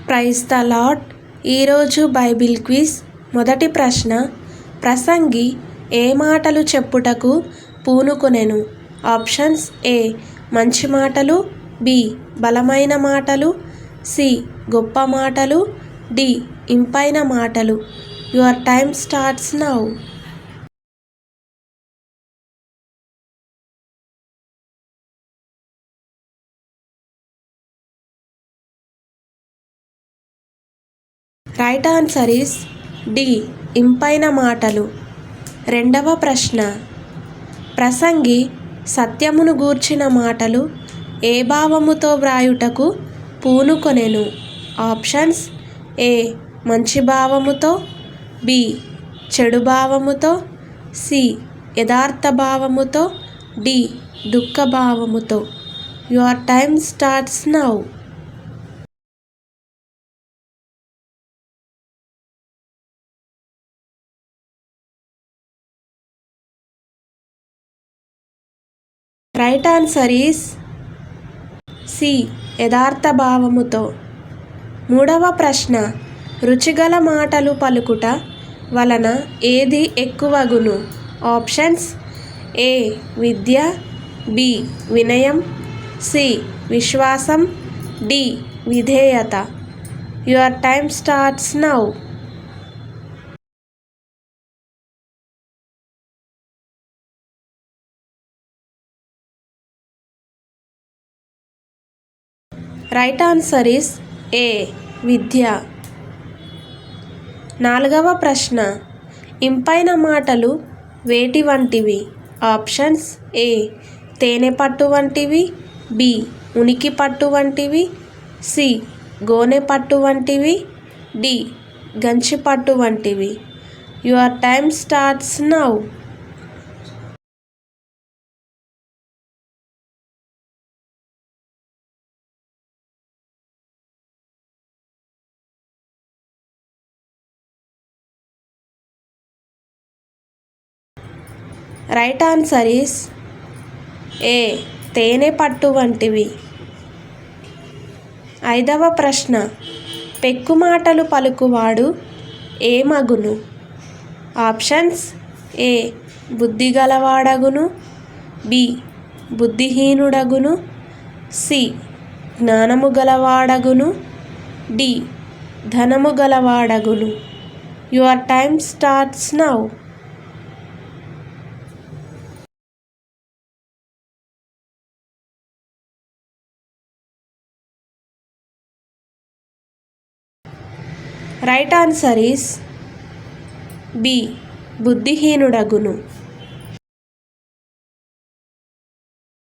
Praise the Lord. ఈరోజు Bible quiz. మొదటి ప్రశ్న, ప్రసంగి ఏ మాటలు చెప్పుటకు పూనుకొనెను? ఆప్షన్స్: ఏ మంచి మాటలు, బి బలమైన మాటలు, సి గొప్ప మాటలు, డి ఇంపైన మాటలు. Your time starts now. Right answer is D ఇంపైన మాటలు. రెండవ ప్రశ్న, ప్రసంగి సత్యమును గూర్చిన మాటలు ఏ భావముతో వ్రాయుటకు పూనుకొనెను? ఆప్షన్స్: ఏ మంచి భావముతో, బి చెడు భావముతో, సి యథార్థ భావముతో, డి దుఃఖ భావముతో. Your time starts now. Right answer is C యథార్థ భావముతో. మూడవ ప్రశ్న, రుచిగల మాటలు పలుకుట వలన ఏది ఎక్కువగును? ఆప్షన్స్: ఏ విద్య, బి వినయం, సి విశ్వాసం, డి విధేయత. Your time starts now. Right answer is A విద్య. నాలుగవ ప్రశ్న, ఇంపైన మాటలు వేటి వంటివి? ఆప్షన్స్: ఏ తేనె పట్టు వంటివి, బి ఉనికి పట్టు వంటివి, సి గోనె పట్టు వంటివి, డి గంచి పట్టు వంటివి. Your time starts now. Right answer is A తేనె పట్టు వంటివి. ఐదవ ప్రశ్న, పెక్కు మాటలు పలుకువాడు ఏమగును? ఆప్షన్స్: ఏ బుద్ధిగలవాడగును, బి బుద్ధిహీనుడగును, సి జ్ఞానము గలవాడగును, డి ధనము గలవాడగును. Your time starts now. Right answer is B బుద్ధిహీనుడగును.